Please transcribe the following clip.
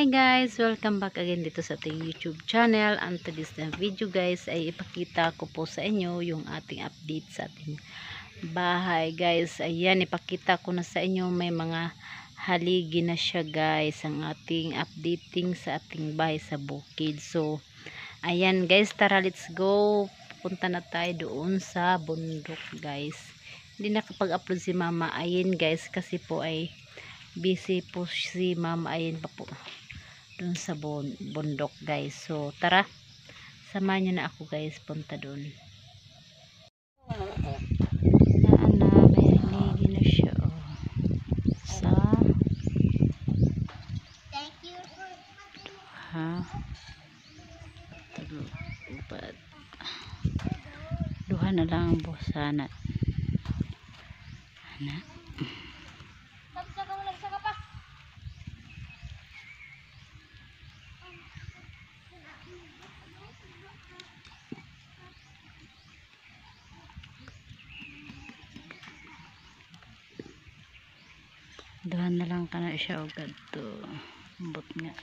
Hi guys, welcome back again dito sa ating YouTube channel. And today's video guys ay ipakita ko po sa inyo yung ating update sa ating bahay guys. Ayan, ipakita ko na sa inyo, may mga haligi na siya guys, ang ating updating sa ating bahay sa bukid. So ayan guys, tara let's go, punta na tayo doon sa bundok guys. Hindi nakapag-upload si Mama Ayin guys kasi po ay busy po si Mama Ayin pa po dun sa bundok guys. So tara, samahan nyo na ako guys, punta dun. May haligi na siya sa duha na lang ang busanat na. Duhan na lang ka na siya o gadto bot nga.